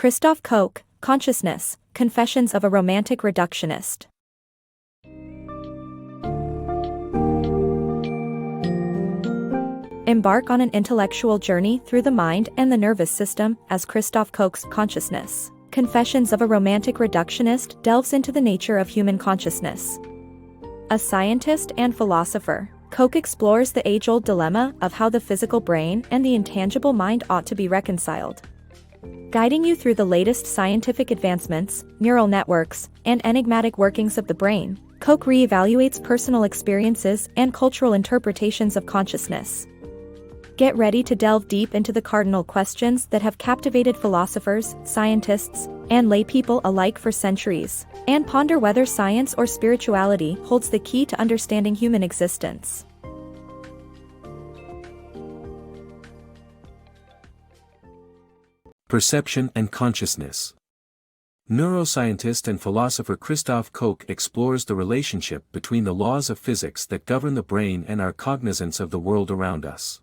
Christof Koch, Consciousness, Confessions of a Romantic Reductionist. Embark on an intellectual journey through the mind and the nervous system as Christof Koch's Consciousness, Confessions of a Romantic Reductionist delves into the nature of human consciousness. A scientist and philosopher, Koch explores the age-old dilemma of how the physical brain and the intangible mind ought to be reconciled. Guiding you through the latest scientific advancements, neural networks, and enigmatic workings of the brain, Koch reevaluates personal experiences and cultural interpretations of consciousness. Get ready to delve deep into the cardinal questions that have captivated philosophers, scientists, and laypeople alike for centuries, and ponder whether science or spirituality holds the key to understanding human existence. Perception and Consciousness. Neuroscientist and philosopher Christof Koch explores the relationship between the laws of physics that govern the brain and our cognizance of the world around us.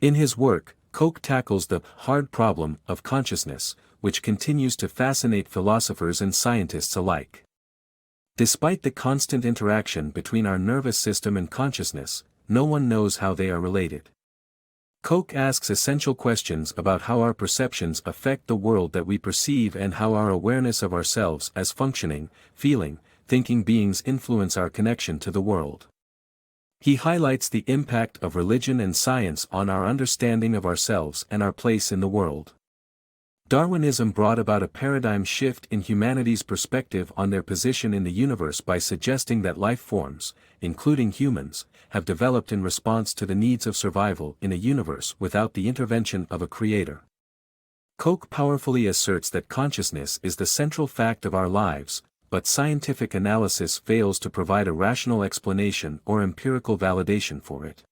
In his work, Koch tackles the hard problem of consciousness, which continues to fascinate philosophers and scientists alike. Despite the constant interaction between our nervous system and consciousness, no one knows how they are related. Koch asks essential questions about how our perceptions affect the world that we perceive and how our awareness of ourselves as functioning, feeling, thinking beings influence our connection to the world. He highlights the impact of religion and science on our understanding of ourselves and our place in the world. Darwinism brought about a paradigm shift in humanity's perspective on their position in the universe by suggesting that life forms, including humans, have developed in response to the needs of survival in a universe without the intervention of a creator. Koch powerfully asserts that consciousness is the central fact of our lives, but scientific analysis fails to provide a rational explanation or empirical validation for it.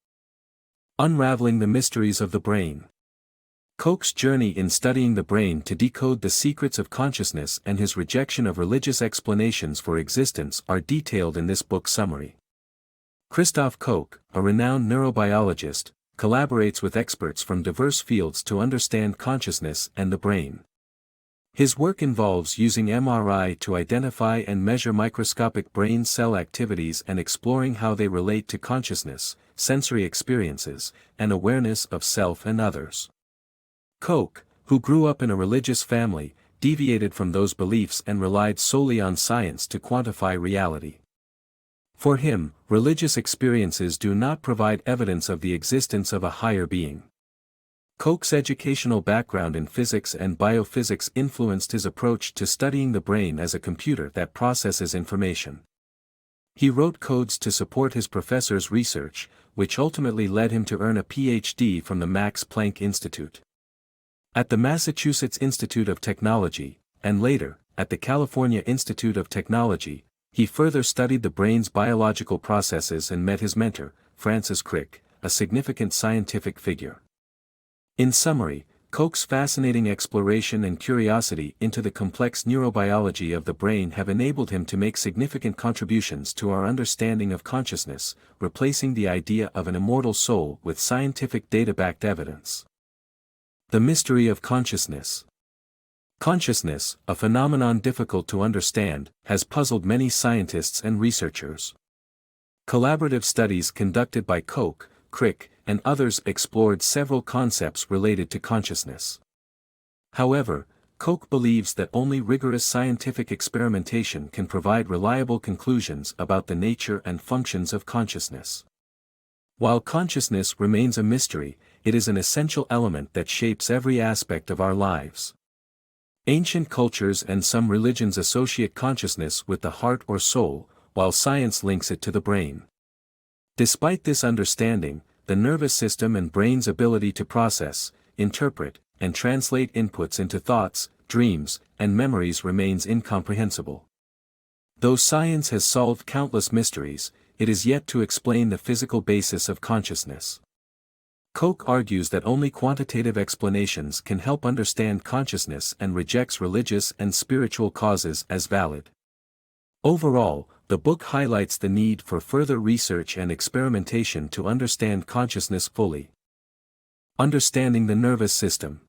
Unraveling the mysteries of the brain. Koch's journey in studying the brain to decode the secrets of consciousness and his rejection of religious explanations for existence are detailed in this book summary. Christof Koch, a renowned neurobiologist, collaborates with experts from diverse fields to understand consciousness and the brain. His work involves using MRI to identify and measure microscopic brain cell activities and exploring how they relate to consciousness, sensory experiences, and awareness of self and others. Koch, who grew up in a religious family, deviated from those beliefs and relied solely on science to quantify reality. For him, religious experiences do not provide evidence of the existence of a higher being. Koch's educational background in physics and biophysics influenced his approach to studying the brain as a computer that processes information. He wrote codes to support his professor's research, which ultimately led him to earn a PhD from the Max Planck Institute. At the Massachusetts Institute of Technology, and later, at the California Institute of Technology, he further studied the brain's biological processes and met his mentor, Francis Crick, a significant scientific figure. In summary, Koch's fascinating exploration and curiosity into the complex neurobiology of the brain have enabled him to make significant contributions to our understanding of consciousness, replacing the idea of an immortal soul with scientific data-backed evidence. The mystery of consciousness. Consciousness, a phenomenon difficult to understand, has puzzled many scientists and researchers. Collaborative studies conducted by Koch, Crick, and others explored several concepts related to consciousness. However, Koch believes that only rigorous scientific experimentation can provide reliable conclusions about the nature and functions of consciousness. While consciousness remains a mystery, it is an essential element that shapes every aspect of our lives. Ancient cultures and some religions associate consciousness with the heart or soul, while science links it to the brain. Despite this understanding, the nervous system and brain's ability to process, interpret, and translate inputs into thoughts, dreams, and memories remains incomprehensible. Though science has solved countless mysteries, it is yet to explain the physical basis of consciousness. Koch argues that only quantitative explanations can help understand consciousness and rejects religious and spiritual causes as valid. Overall, the book highlights the need for further research and experimentation to understand consciousness fully. Understanding the nervous system.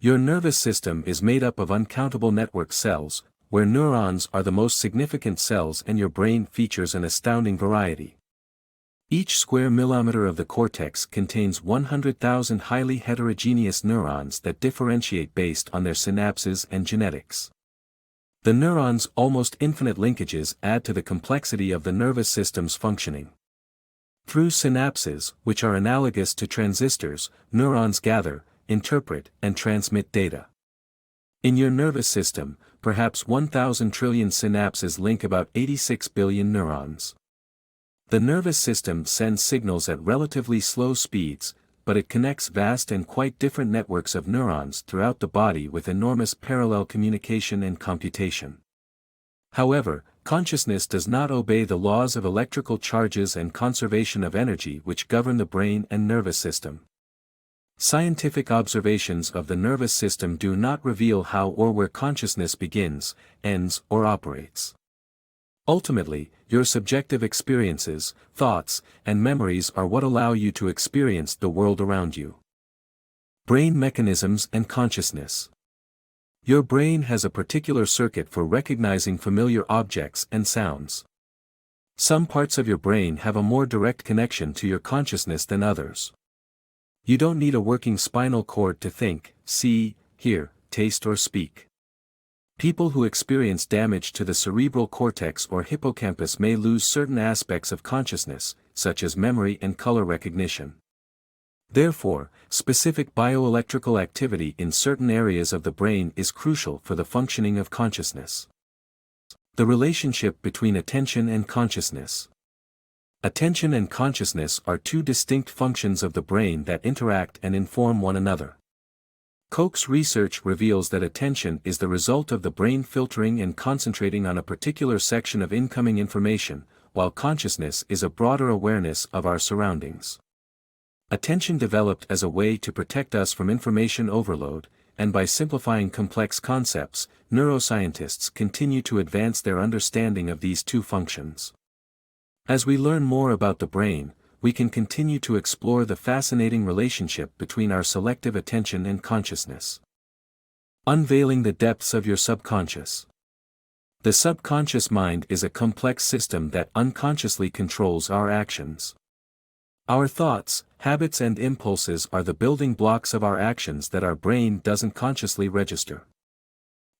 Your nervous system is made up of uncountable network cells, where neurons are the most significant cells, and your brain features an astounding variety. Each square millimeter of the cortex contains 100,000 highly heterogeneous neurons that differentiate based on their synapses and genetics. The neurons' almost infinite linkages add to the complexity of the nervous system's functioning. Through synapses, which are analogous to transistors, neurons gather, interpret, and transmit data. In your nervous system, perhaps 1,000 trillion synapses link about 86 billion neurons. The nervous system sends signals at relatively slow speeds, but it connects vast and quite different networks of neurons throughout the body with enormous parallel communication and computation. However, consciousness does not obey the laws of electrical charges and conservation of energy which govern the brain and nervous system. Scientific observations of the nervous system do not reveal how or where consciousness begins, ends, or operates. Ultimately, your subjective experiences, thoughts, and memories are what allow you to experience the world around you. Brain mechanisms and consciousness. Your brain has a particular circuit for recognizing familiar objects and sounds. Some parts of your brain have a more direct connection to your consciousness than others. You don't need a working spinal cord to think, see, hear, taste, or speak. People who experience damage to the cerebral cortex or hippocampus may lose certain aspects of consciousness, such as memory and color recognition. Therefore, specific bioelectrical activity in certain areas of the brain is crucial for the functioning of consciousness. The relationship between attention and consciousness. Attention and consciousness are two distinct functions of the brain that interact and inform one another. Koch's research reveals that attention is the result of the brain filtering and concentrating on a particular section of incoming information, while consciousness is a broader awareness of our surroundings. Attention developed as a way to protect us from information overload, and by simplifying complex concepts, neuroscientists continue to advance their understanding of these two functions. As we learn more about the brain, we can continue to explore the fascinating relationship between our selective attention and consciousness. Unveiling the depths of your subconscious. The subconscious mind is a complex system that unconsciously controls our actions. Our thoughts, habits, and impulses are the building blocks of our actions that our brain doesn't consciously register.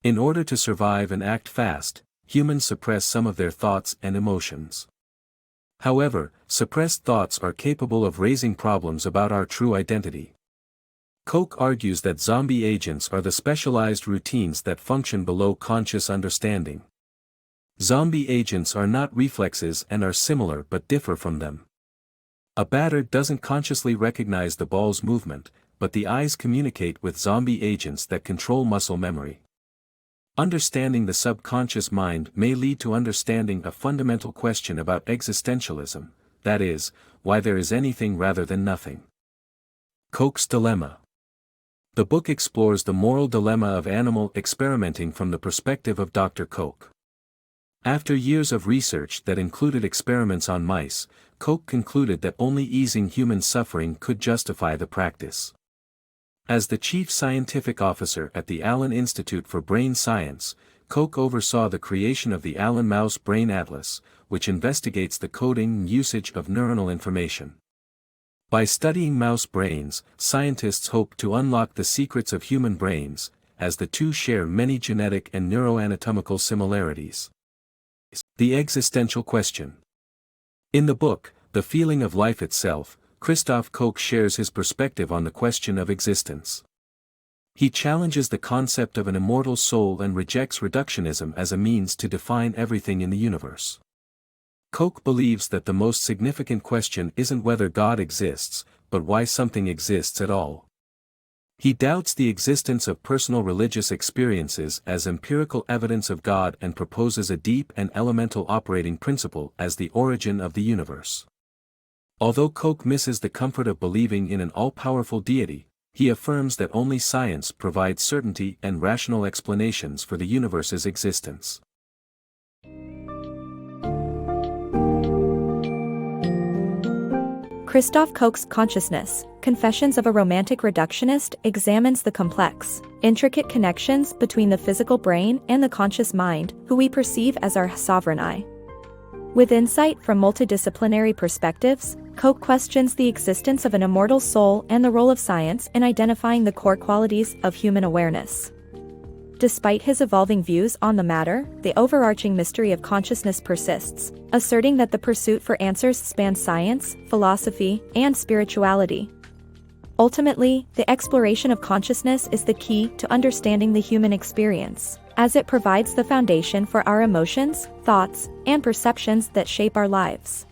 In order to survive and act fast, humans suppress some of their thoughts and emotions. However, suppressed thoughts are capable of raising problems about our true identity. Koch argues that zombie agents are the specialized routines that function below conscious understanding. Zombie agents are not reflexes and are similar but differ from them. A batter doesn't consciously recognize the ball's movement, but the eyes communicate with zombie agents that control muscle memory. Understanding the subconscious mind may lead to understanding a fundamental question about existentialism, that is, why there is anything rather than nothing. Koch's dilemma. The book explores the moral dilemma of animal experimenting from the perspective of Dr. Koch. After years of research that included experiments on mice, Koch concluded that only easing human suffering could justify the practice. As the chief scientific officer at the Allen Institute for Brain Science, Koch oversaw the creation of the Allen Mouse Brain Atlas, which investigates the coding and usage of neuronal information. By studying mouse brains, scientists hope to unlock the secrets of human brains, as the two share many genetic and neuroanatomical similarities. The Existential Question. In the book, The Feeling of Life Itself, Christof Koch shares his perspective on the question of existence. He challenges the concept of an immortal soul and rejects reductionism as a means to define everything in the universe. Koch believes that the most significant question isn't whether God exists, but why something exists at all. He doubts the existence of personal religious experiences as empirical evidence of God and proposes a deep and elemental operating principle as the origin of the universe. Although Koch misses the comfort of believing in an all-powerful deity, he affirms that only science provides certainty and rational explanations for the universe's existence. Christof Koch's Consciousness, Confessions of a Romantic Reductionist examines the complex, intricate connections between the physical brain and the conscious mind, who we perceive as our sovereign I. With insight from multidisciplinary perspectives, Koch questions the existence of an immortal soul and the role of science in identifying the core qualities of human awareness. Despite his evolving views on the matter, the overarching mystery of consciousness persists, asserting that the pursuit for answers spans science, philosophy, and spirituality. Ultimately, the exploration of consciousness is the key to understanding the human experience, as it provides the foundation for our emotions, thoughts, and perceptions that shape our lives.